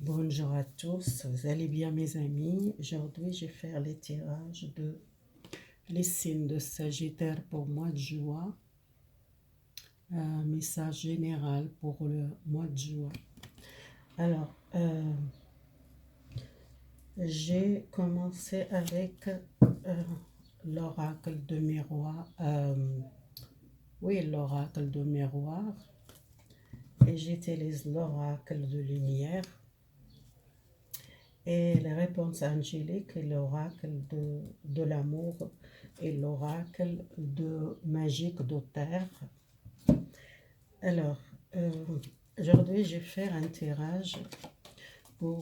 Bonjour à tous, vous allez bien mes amis? Aujourd'hui, je vais faire les tirages de les signes de Sagittaire pour le mois de juin. Message général pour le mois de juin. Alors, j'ai commencé avec l'oracle de miroir. Oui, l'oracle de miroir. Et j'utilise l'oracle de lumière. Et les réponses angéliques et l'oracle de l'amour et l'oracle de magique de terre. Alors, aujourd'hui, je vais faire un tirage pour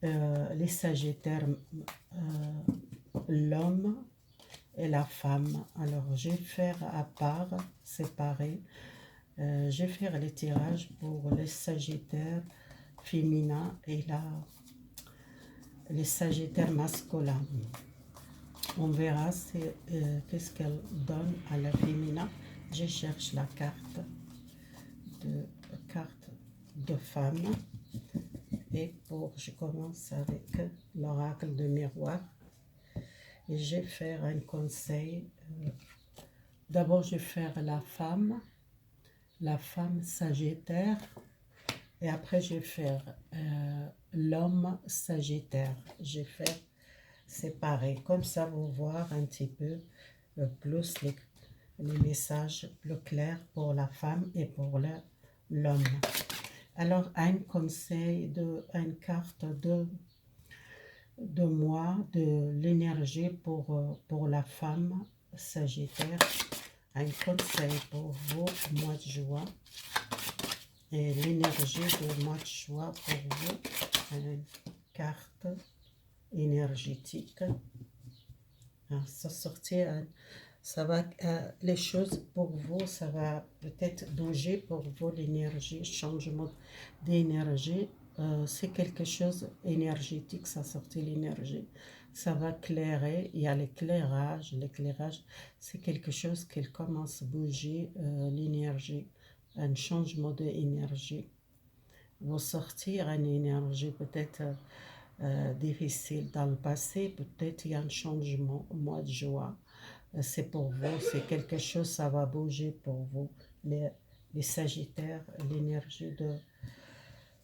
les Sagittaires, l'homme et la femme. Alors, je vais faire à part, séparé. Je vais faire les tirages pour les Sagittaires féminins et les Sagittaires masculins. On verra qu'est-ce qu'elle donne à la féminin. Je cherche la carte de femme. Et je commence avec l'oracle de miroir. Et je vais faire un conseil. D'abord, je vais faire la femme Sagittaire. Et après, je vais faire l'homme Sagittaire. Je vais faire séparé. Comme ça, vous voir un petit peu plus les messages plus clairs pour la femme et pour l'homme. Alors, un conseil, une carte de moi, de l'énergie pour la femme Sagittaire. Un conseil pour vous, mois de juin. Et l'énergie du mois de juin pour vous. Une carte énergétique. Ça sortir, ça va, les choses pour vous, ça va peut-être bouger pour vous, l'énergie, changement d'énergie. C'est quelque chose énergétique, ça sortit l'énergie. Ça va éclairer, il y a l'éclairage. L'éclairage, c'est quelque chose qui commence à bouger, l'énergie, un changement d'énergie. Vous sortir une énergie peut-être difficile dans le passé, peut-être il y a un changement au mois de juin. C'est pour vous, c'est quelque chose, ça va bouger pour vous. Les Sagittaires, l'énergie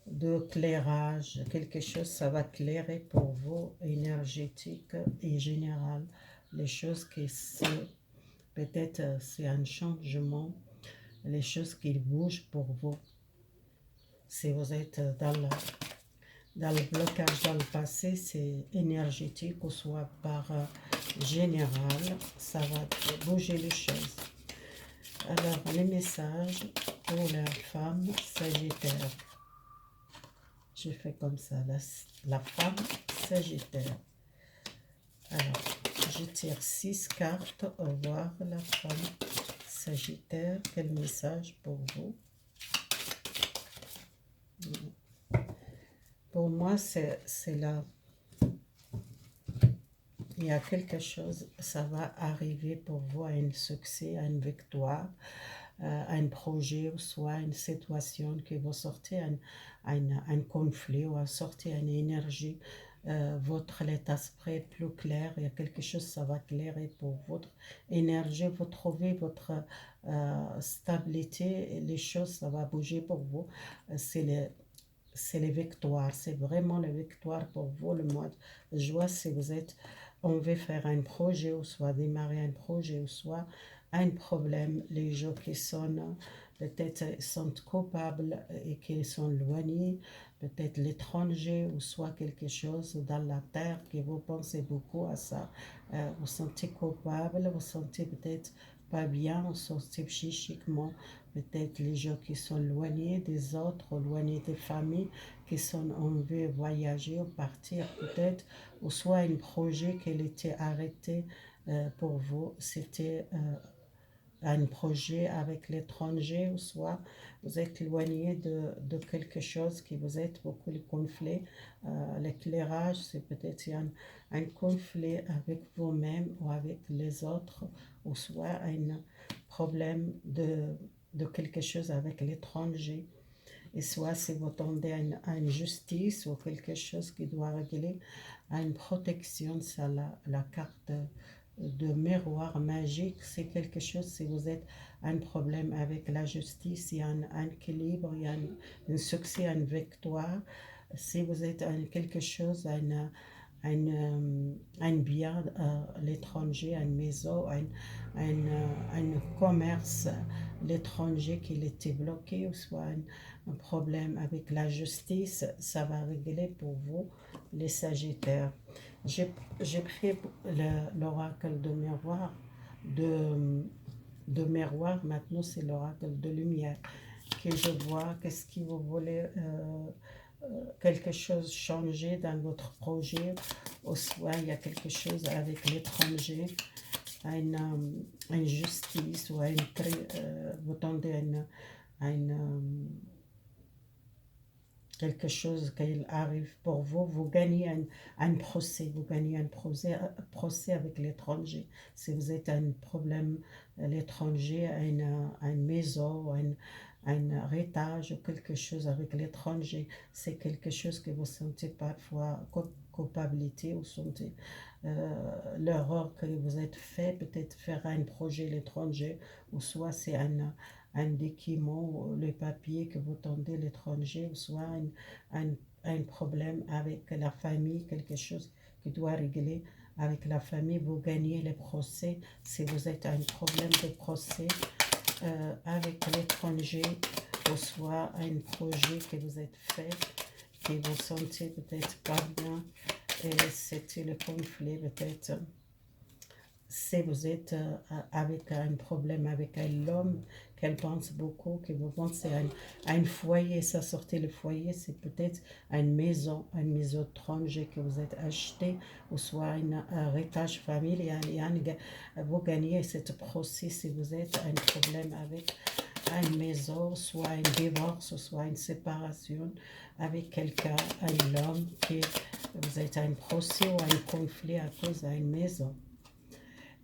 de clairage, quelque chose, ça va clairer pour vous, énergétique et général. Les choses qui peut-être c'est un changement, les choses qui bougent pour vous. Si vous êtes dans le blocage dans le passé, c'est énergétique ou soit par général, ça va bouger les choses. Alors, les messages pour la femme Sagittaire. Je fais comme ça, la femme Sagittaire. Alors, je tire 6 cartes. Au revoir, la femme Sagittaire. Quel message pour vous? Pour moi, c'est là. Il y a quelque chose, ça va arriver pour vous à un succès, à une victoire, à un projet, ou soit une situation qui va sortir un conflit, ou à sortir une énergie, votre état d'esprit plus clair. Il y a quelque chose, ça va clairer pour votre énergie, vous trouvez votre stabilité, les choses, ça va bouger pour vous. C'est les victoires, c'est vraiment les victoires pour vous le mois de juin. Si vous êtes, on veut faire un projet, ou soit démarrer un projet, ou soit un problème, les gens qui sont peut-être sont coupables et qui sont éloignés, peut-être l'étranger, ou soit quelque chose dans la terre que vous pensez beaucoup à ça, vous sentez coupable, vous sentez peut-être pas bien, vous sentez psychiquement, peut-être les gens qui sont éloignés des autres, éloignés des familles, qui sont on veut voyager ou partir peut-être, ou soit un projet qui était arrêté pour vous, c'était un projet avec l'étranger, ou soit vous êtes éloigné de quelque chose qui vous êtes beaucoup le conflit. L'éclairage, c'est peut-être un conflit avec vous-même ou avec les autres, ou soit un problème de quelque chose avec l'étranger. et soit si vous tendez à une justice ou quelque chose qui doit régler, à une protection, ça la carte de miroir magique, c'est quelque chose, si vous êtes un problème avec la justice, il y a un équilibre, il y a un succès, une victoire. Si vous êtes quelque chose, un bien à l'étranger, une maison, un commerce à l'étranger qui était bloqué, ou soit un problème avec la justice, ça va régler pour vous, les Sagittaires. J'ai pris l'oracle de miroir, de miroir, maintenant c'est l'oracle de lumière, que je vois, qu'est-ce que vous voulez, quelque chose changer dans votre projet, ou soit il y a quelque chose avec l'étranger, une justice, ou vous tendez à quelque chose qui arrive pour vous, vous gagnez un procès, vous gagnez un procès avec l'étranger. Si vous êtes un problème à l'étranger, une maison, un héritage ou quelque chose avec l'étranger, c'est quelque chose que vous sentez parfois culpabilité, vous sentez l'erreur que vous êtes fait, peut-être faire un projet à l'étranger, ou soit c'est un document, le papier que vous tendez à l'étranger, ou soit un, un problème avec la famille, quelque chose qui doit régler avec la famille, vous gagnez le procès. Si vous êtes un problème de procès avec l'étranger, ou soit un projet que vous êtes fait, que vous sentez peut-être pas bien, et c'était le conflit peut-être. Si vous êtes avec un problème avec un homme qu'elle pense beaucoup, que vous pensez à un foyer, ça sortait le foyer, c'est peut-être une maison étrangère que vous êtes acheté, ou soit un héritage familial, vous gagnez ce procès si vous êtes un problème avec une maison, soit un divorce, soit une séparation avec quelqu'un, un homme, qui vous êtes un procès ou un conflit à cause d'une maison.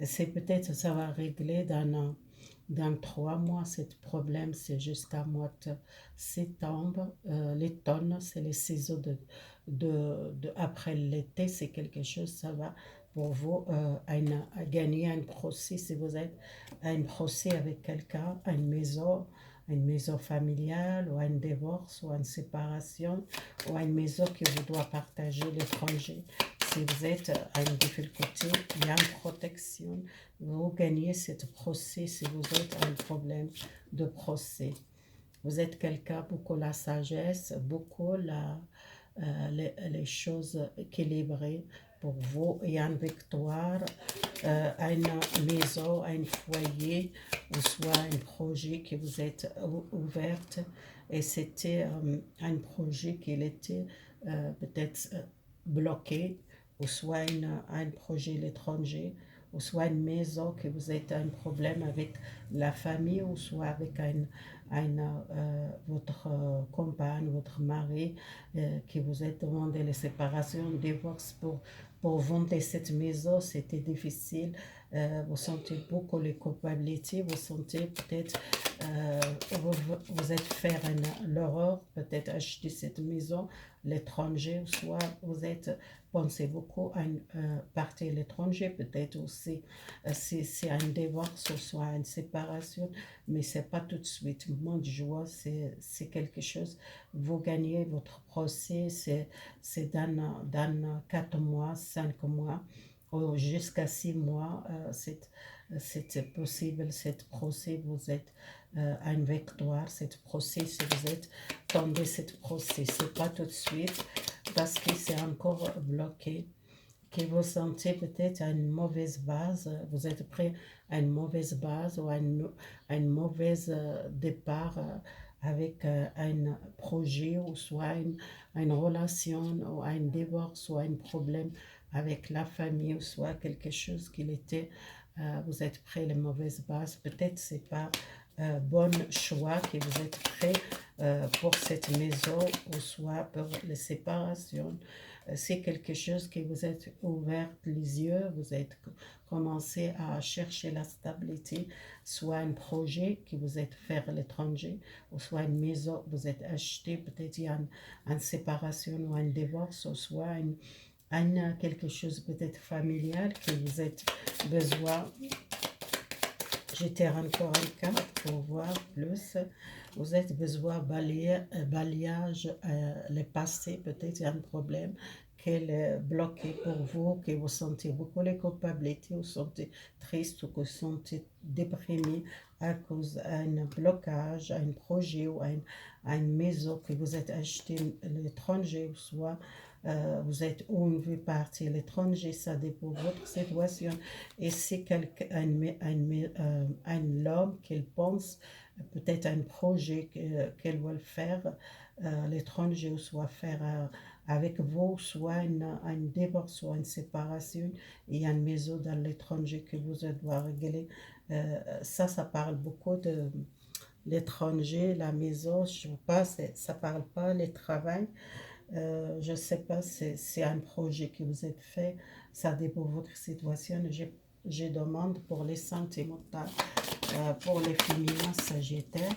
C'est peut-être ça va régler dans 3 mois. Ce problème, c'est jusqu'à mois de septembre. L'automne, c'est les saisons après l'été, c'est quelque chose, ça va pour vous gagner un procès. Si vous êtes un procès avec quelqu'un, une maison familiale, ou un divorce, ou une séparation, ou une maison que vous doit partager l'étranger. Si vous êtes à une difficulté, il y a une protection, vous gagnez ce procès. Si vous êtes un problème de procès, vous êtes quelqu'un, beaucoup la sagesse, beaucoup les choses équilibrées pour vous. Il y a une victoire, une maison, un foyer, ou soit un projet que vous êtes ouverte, et c'était un projet qui était peut-être bloqué, ou soit un projet à l'étranger, ou soit une maison que vous êtes un problème avec la famille, ou soit avec votre compagne, votre mari, qui vous êtes demandé la séparation, le divorce pour vendre cette maison, c'était difficile. Vous sentez beaucoup les culpabilités, vous sentez peut-être vous êtes fait l'horreur, peut-être acheter cette maison l'étranger, soit vous êtes pensez beaucoup à partir à l'étranger, peut-être aussi c'est un divorce, ou soit une séparation, mais c'est pas tout de suite. Moment de joie, c'est quelque chose, vous gagnez votre procès, c'est dans 4 mois, 5 mois, ou jusqu'à 6 mois, c'est possible, cette procès, vous êtes à une victoire, cette procès, si vous êtes tombé, cette procès, c'est pas tout de suite, parce que c'est encore bloqué, que vous sentez peut-être à une mauvaise base, vous êtes prêt à une mauvaise base, ou à une mauvaise départ avec un projet, ou soit une relation, ou un divorce, ou un problème avec la famille, ou soit quelque chose qui était, vous êtes prêt à la mauvaise base, peut-être c'est pas bon choix que vous êtes prêt pour cette maison ou soit pour les séparations. C'est quelque chose que vous êtes ouvert les yeux, vous êtes commencé à chercher la stabilité, soit un projet que vous êtes fait à l'étranger, ou soit une maison que vous êtes acheté, peut-être il y a une séparation ou un divorce, ou soit quelque chose peut-être familial que vous êtes besoin. J'étais encore un cas pour voir plus. Vous avez besoin de balayage, le passé, peut-être il y a un problème qu'elle est bloqué pour vous, que vous sentez beaucoup de culpabilité, vous sentez triste ou que vous sentez déprimé à cause d'un blocage, un projet ou une maison que vous êtes acheté à l'étranger, ou soit vous êtes où on veut partir à l'étranger, ça dépend de votre situation. Et c'est un homme qu'elle pense, peut-être un projet qu'elle veut faire à l'étranger, ou soit faire avec vous, soit un divorce, soit une séparation, et une maison dans l'étranger que vous devez régler. Ça parle beaucoup de l'étranger, la maison, je ne sais pas, ça parle pas, le travail. Je ne sais pas si c'est un projet que vous êtes fait, ça dépend de votre situation. Je demande pour les sentimentales, pour les féminins sagittaires.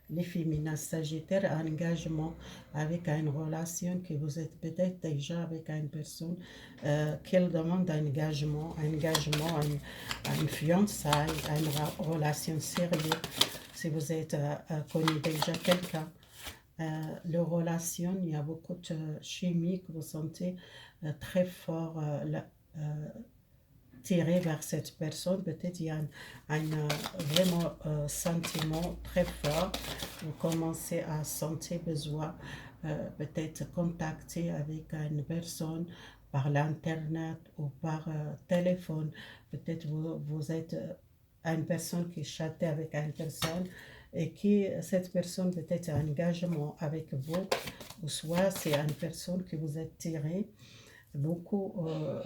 Les féminins sagittaires, engagement avec une relation que vous êtes peut-être déjà avec une personne qu'elle demande un engagement, une fiançailles, une relation sérieuse. Si vous êtes connu déjà quelqu'un, le relation, il y a beaucoup de chimie que vous sentez très fort tiré vers cette personne. Peut-être il y a vraiment sentiment très fort. Vous commencez à sentir besoin peut-être contacter avec une personne par l'internet ou par téléphone. Peut-être vous êtes une personne qui chatte avec une personne et qui, cette personne peut-être un engagement avec vous, ou soit c'est une personne que vous êtes tiré beaucoup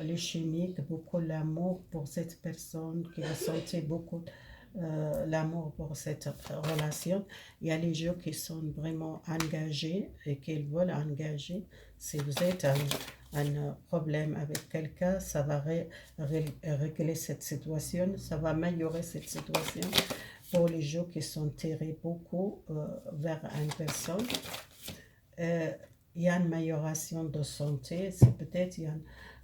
les chimiques, beaucoup l'amour pour cette personne, qui vous sentez beaucoup l'amour pour cette relation. Il y a les gens qui sont vraiment engagés et qui veulent engager. Si vous êtes un problème avec quelqu'un, ça va régler cette situation, ça va améliorer cette situation pour les gens qui sont tirés beaucoup vers une personne. Il y a une amélioration de santé, c'est peut-être il y a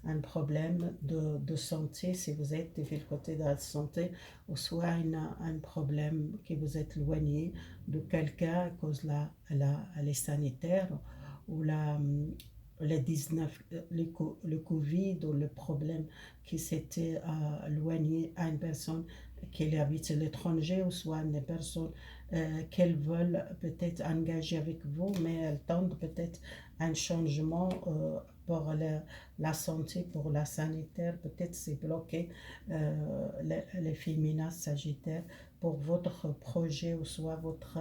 un problème de santé si vous êtes de côté de la santé, ou soit un problème que vous êtes éloigné de quelqu'un à cause de les sanitaires ou le 19, le Covid, ou le problème qui s'était éloigné à une personne qui habite à l'étranger, ou soit une personne qu'elles veulent peut-être engager avec vous, mais elles tentent peut-être un changement pour la santé, pour la sanitaire, peut-être c'est bloqué les féminins sagittaires pour votre projet, ou soit votre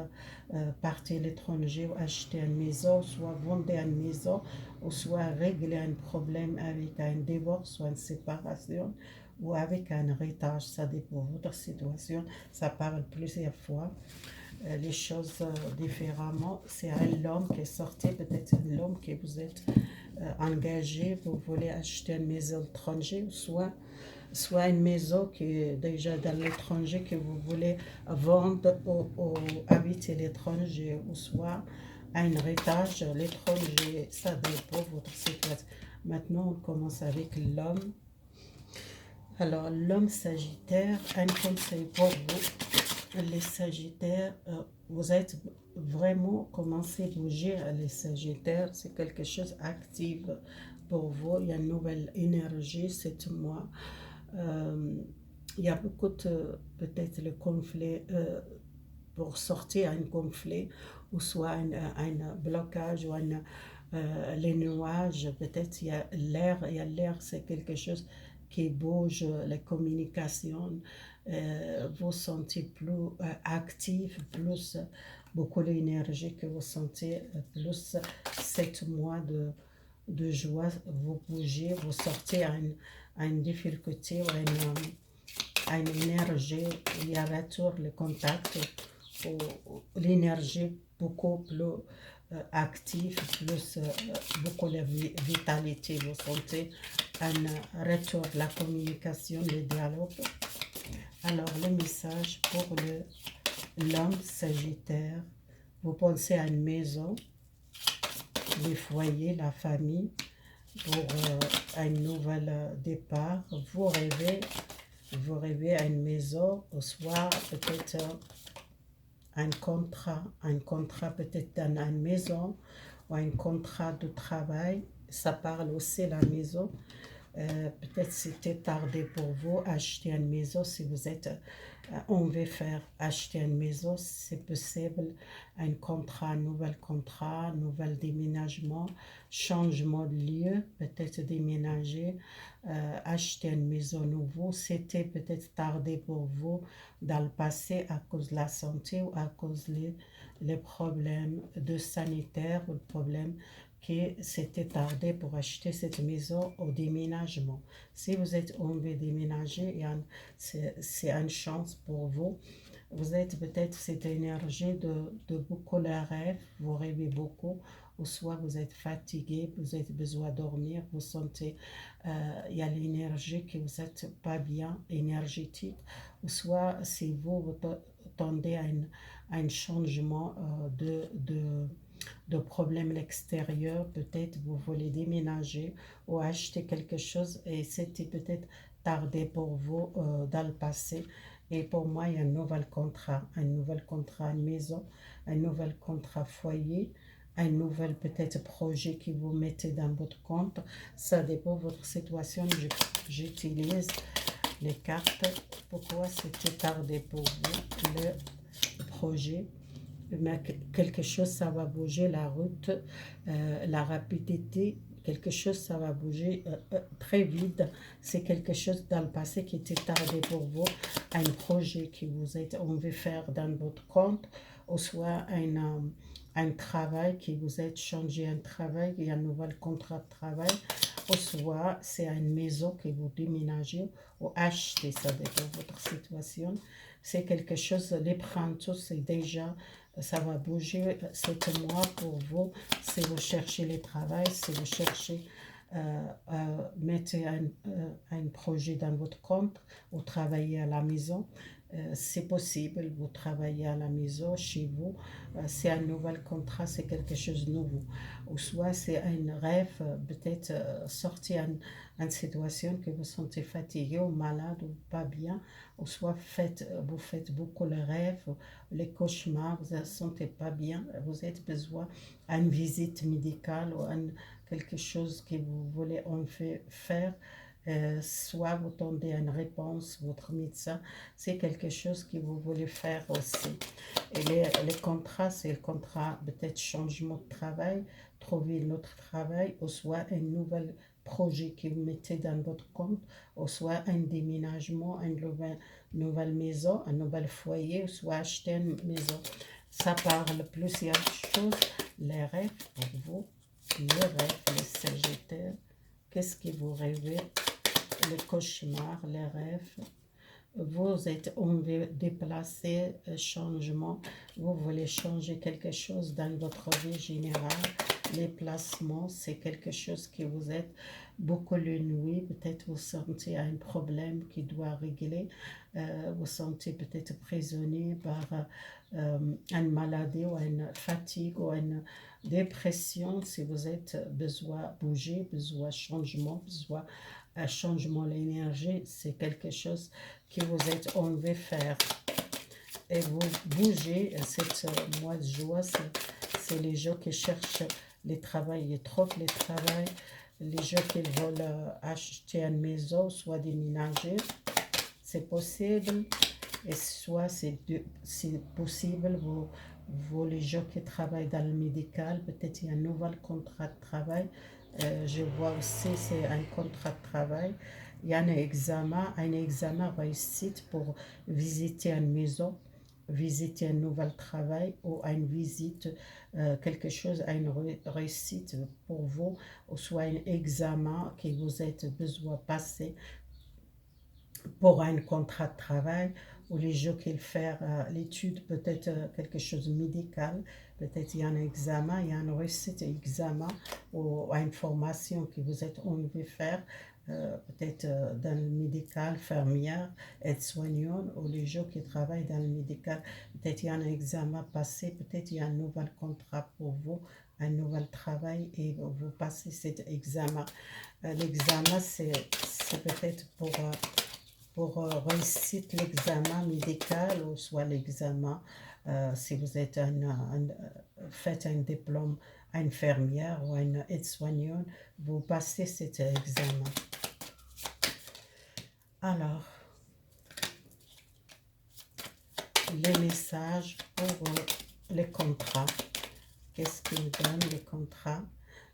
partie à l'étranger, ou acheter une maison, soit vendre une maison, ou soit régler un problème avec un divorce, soit une séparation, ou avec un héritage, ça dépend de votre situation, ça parle plusieurs fois les choses différemment. C'est un homme qui est sorti, peut-être un homme que vous êtes engagé, vous voulez acheter une maison étrangère, soit une maison qui est déjà dans l'étranger que vous voulez vendre ou habiter l'étranger, ou soit un héritage l'étranger, ça dépend de votre situation. Maintenant, on commence avec l'homme. Alors, l'homme sagittaire, un conseil pour vous, les sagittaires, vous êtes vraiment commencé à bouger, les sagittaires, c'est quelque chose actif pour vous, il y a une nouvelle énergie cet mois. Il y a beaucoup de, peut-être le conflit, pour sortir un conflit, ou soit un blocage, ou les nuages, peut-être il y a l'air, c'est quelque chose qui bouge, la communication, vous sentez plus actif, plus beaucoup d'énergie que vous sentez, plus 7 mois de joie, vous bougez, vous sortez à une difficulté, ou une énergie, il y a retour le contact, l'énergie beaucoup plus active, plus beaucoup de vitalité. Vous sentez un retour de la communication, le dialogue. Alors, le message pour l'homme Sagittaire, vous pensez à une maison, les foyers, la famille, pour un nouvel départ. Vous rêvez à une maison, ou soit peut-être un contrat peut-être dans une maison, ou un contrat de travail. Ça parle aussi de la maison. Peut-être c'était tardé pour vous acheter une maison. Si vous êtes, on veut faire acheter une maison, c'est possible. Un nouvel déménagement, changement de lieu, peut-être déménager, acheter une maison nouveau. C'était peut-être tardé pour vous dans le passé à cause de la santé ou à cause les problèmes de sanitaire ou le problème que c'était tardé pour acheter cette maison au déménagement. Si vous êtes envie de déménager, c'est une chance pour vous. Vous êtes peut-être cette énergie de beaucoup de rêves, vous rêvez beaucoup, ou soit vous êtes fatigué, vous avez besoin de dormir, vous sentez, il y a l'énergie que vous n'êtes pas bien, énergétique, ou soit si vous tendez à un changement de problèmes extérieurs, peut-être vous voulez déménager ou acheter quelque chose et c'était peut-être tardé pour vous dans le passé. Et pour moi, il y a un nouvel contrat maison, un nouvel contrat foyer, un nouvel peut-être projet que vous mettez dans votre compte. Ça dépend de votre situation. J'utilise les cartes. Pourquoi c'était tardé pour vous, le projet? Mais quelque chose, ça va bouger, la route, la rapidité, quelque chose, ça va bouger très vite. C'est quelque chose dans le passé qui était tardé pour vous, un projet que on veut faire dans votre compte, ou soit un travail qui vous êtes changé, un travail, il y a un nouvel contrat de travail, ou soit c'est une maison que vous déménagez ou achetez, ça dépend de votre situation. C'est quelque chose, les printemps, c'est déjà ça va bouger cet mois pour vous. Si vous cherchez le travail, si vous cherchez mettez un projet dans votre compte ou travaillez à la maison, c'est possible, vous travaillez à la maison, chez vous, c'est un nouvel contrat, c'est quelque chose de nouveau. Ou soit c'est un rêve, peut-être sortir une situation que vous sentez fatigué ou malade ou pas bien, ou soit vous faites beaucoup de rêves, les cauchemars, vous ne sentez pas bien, vous avez besoin d'une visite médicale ou quelque chose que vous voulez en fait faire, soit vous tendez à une réponse, votre médecin, c'est quelque chose que vous voulez faire aussi. Et les contrats, c'est le contrat peut-être changement de travail, trouver un autre travail, ou soit un nouvel projet que vous mettez dans votre compte, ou soit un déménagement, une nouvelle maison, un nouvel foyer, ou soit acheter une maison. Ça parle plusieurs choses, les rêves pour vous, les rêves, les sagittaires, qu'est-ce que vous rêvez, les cauchemars, les rêves. Vous êtes envie de déplacer, changement, vous voulez changer quelque chose dans votre vie générale. Les placements, c'est quelque chose que vous êtes beaucoup la nuit, peut-être vous sentez un problème qui doit régler, vous sentez peut-être prisonnier par une maladie ou une fatigue ou une dépression. Si vous êtes besoin de bouger, besoin de changement, besoin un changement de l'énergie, c'est quelque chose que vous êtes envie de faire. Et vous bougez, cette mois de juin, c'est les gens qui cherchent les travail, ils trouvent les travail, les gens qui veulent acheter une maison, soit déménager, c'est possible. Et soit c'est possible, vous les gens qui travaillent dans le médical, peut-être il y a un nouvel contrat de travail. Je vois aussi c'est un contrat de travail. Il y a un examen réussite pour visiter une maison, visiter un nouvel travail ou une visite, quelque chose, une réussite pour vous, ou soit un examen que vous êtes besoin de passer pour un contrat de travail, ou les gens qui font l'étude, peut-être quelque chose de médical, peut-être il y a un examen, il y a une réussite examen ou une formation que vous êtes envie de faire, peut-être dans le médical, infirmière, aide-soignante, ou les gens qui travaillent dans le médical, peut-être il y a un examen passé, peut-être il y a un nouvel contrat pour vous, un nouvel travail et vous passez cet examen. L'examen, c'est peut-être pour réussir l'examen médical ou soit l'examen, si vous êtes faites un diplôme infirmière ou une aide-soignante, vous passez cet examen. Alors, les messages pour les contrats. Qu'est-ce qu'ils donnent les contrats?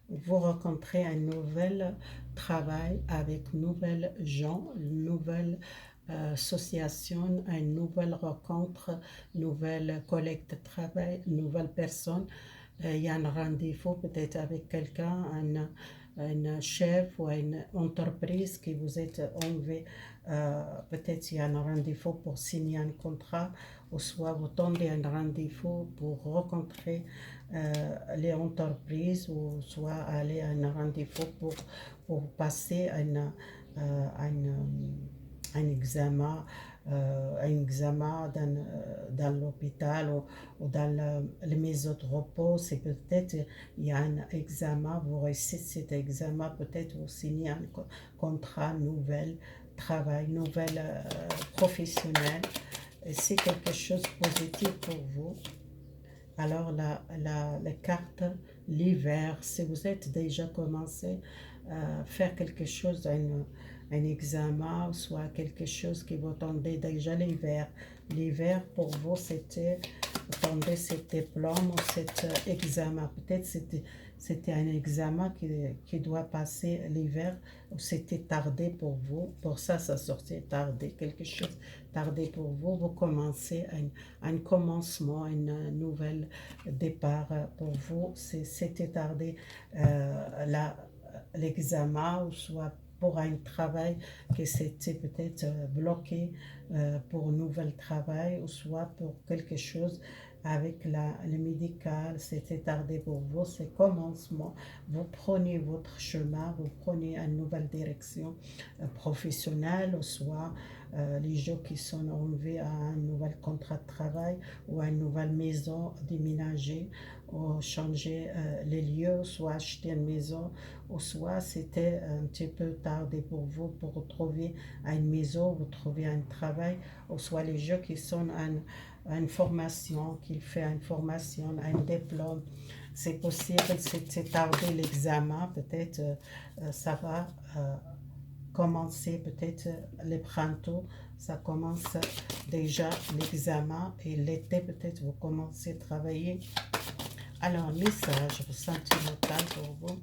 Vous rencontrez un nouvel travail avec nouvelles gens, nouvelles associations, une nouvelle rencontre, nouvelle collecte de travail, nouvelle personne. Il y a un rendez-vous peut-être avec quelqu'un, un chef ou une entreprise qui vous êtes enlevé. Peut-être il y a un rendez-vous pour signer un contrat, ou soit vous tendez un rendez-vous pour rencontrer les entreprises, ou soit aller à un rendez-vous pour passer un examen, dans l'hôpital ou dans les maisons de repos. C'est peut-être il y a un examen, vous réussissez cet examen, peut-être vous signez un contrat nouvel, travail, nouvelle professionnel. C'est quelque chose de positif pour vous. Alors la carte, l'hiver, si vous êtes déjà commencé à faire quelque chose, un examen, soit quelque chose qui vous tendez déjà l'hiver. L'hiver pour vous c'était, vous tendez cet diplôme ou cet examen. Peut-être c'était un examen qui doit passer l'hiver, ou c'était tardé pour vous. Pour ça, ça sortait tardé, quelque chose tardé pour vous. Vous commencez un commencement, un nouvel départ pour vous. C'était tardé l'examen, ou soit pour un travail que c'était peut-être bloqué pour un nouvel travail, ou soit pour quelque chose avec le médical, c'était tardé pour vous, c'est commencement. Vous prenez votre chemin, vous prenez une nouvelle direction professionnelle, ou soit les gens qui sont enlevés à un nouvel contrat de travail ou à une nouvelle maison, déménager ou changer les lieux, soit acheter une maison, ou soit c'était un petit peu tardé pour vous pour trouver une maison, vous trouver un travail, ou soit les gens qui sont une formation, qu'il fait une formation, un diplôme. C'est possible, c'est tardé l'examen, peut-être ça va commencer, peut-être le printemps, ça commence déjà l'examen, et l'été peut-être vous commencez à travailler. Alors, message sentimental pour vous.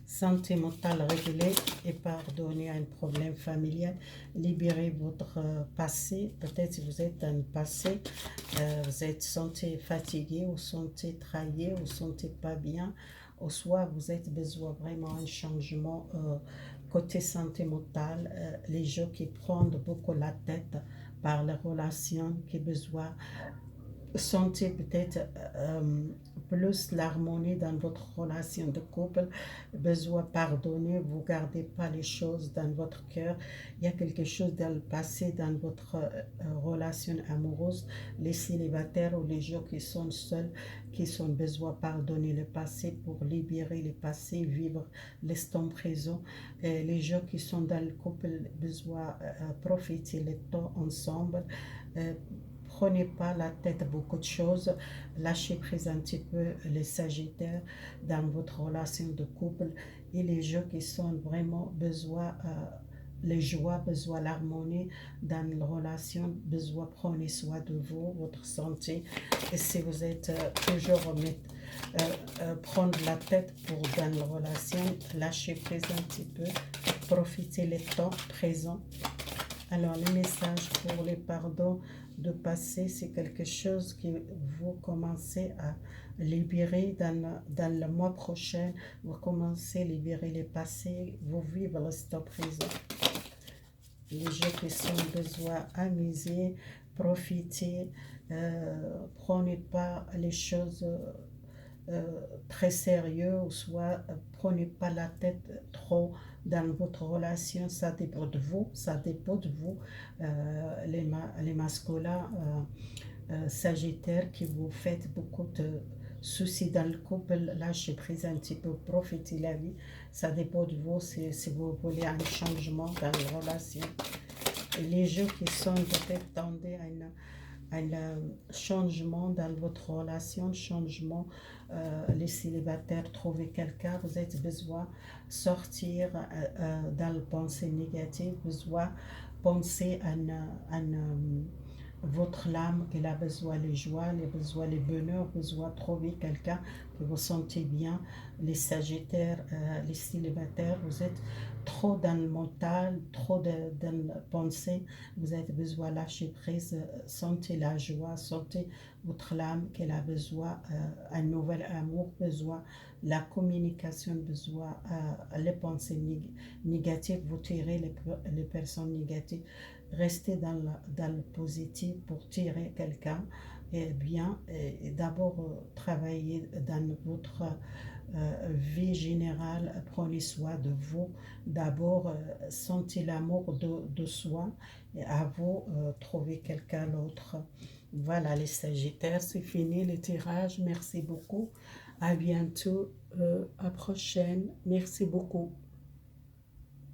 Santé mentale réglée et pardonner un problème familial. Libérez votre passé. Peut-être vous êtes dans le passé, vous êtes senti fatigué, ou senti trahi, ou senti pas bien, ou soit vous êtes besoin vraiment un changement côté santé mentale. Les gens qui prennent beaucoup la tête par les relations, qui besoin sentez peut-être plus l'harmonie dans votre relation de couple, besoin de pardonner, vous ne gardez pas les choses dans votre cœur. Il y a quelque chose dans le passé, dans votre relation amoureuse, les célibataires ou les gens qui sont seuls, qui ont besoin de pardonner le passé pour libérer le passé, vivre l'instant présent. Et les gens qui sont dans le couple, besoin profiter le temps ensemble. Prenez pas la tête à beaucoup de choses, lâchez prise un petit peu les sagittaires dans votre relation de couple, et les gens qui sont vraiment besoin, les joies, besoin l'harmonie dans la relation, besoin prenez soin de vous, votre santé, et si vous êtes toujours prendre la tête pour dans la relation, lâchez prise un petit peu, profitez le temps présent. Alors, les messages pour les pardons de passé, c'est quelque chose que vous commencez à libérer dans le mois prochain. Vous commencez à libérer les passés, vous vivez l'instant présent. Les gens qui sont besoin amuser, profiter, prenez pas les choses très sérieux ou soit prenez pas la tête trop dans votre relation, ça dépend de vous, ça dépend de vous, les masculins Sagittaire qui vous faites beaucoup de soucis dans le couple, lâchez prise un petit peu, profitez la vie, ça dépend de vous si vous voulez un changement dans la relation. Et les jeux qui sont peut-être tendus à un changement dans votre relation, changement, les célibataires, trouver quelqu'un, vous avez besoin de sortir dans le pensée négative, besoin penser votre âme, qu'elle a besoin les joies, les besoins, les bonheurs, besoin de trouver quelqu'un que vous sentez bien. Les sagittaires, les célibataires, vous êtes trop dans le mental, trop dans la pensée, vous avez besoin de lâcher prise, sentez la joie, sentez votre âme qu'elle a besoin, un nouvel amour, besoin la communication, besoin les pensées négatives, vous tirez les personnes négatives, restez dans le positif pour tirer quelqu'un et bien, et d'abord travailler dans votre vie générale, prenez soin de vous, d'abord sentez l'amour de soi et à vous trouver quelqu'un d'autre. Voilà les Sagittaires, c'est fini le tirage, merci beaucoup, à bientôt, à prochaine, merci beaucoup.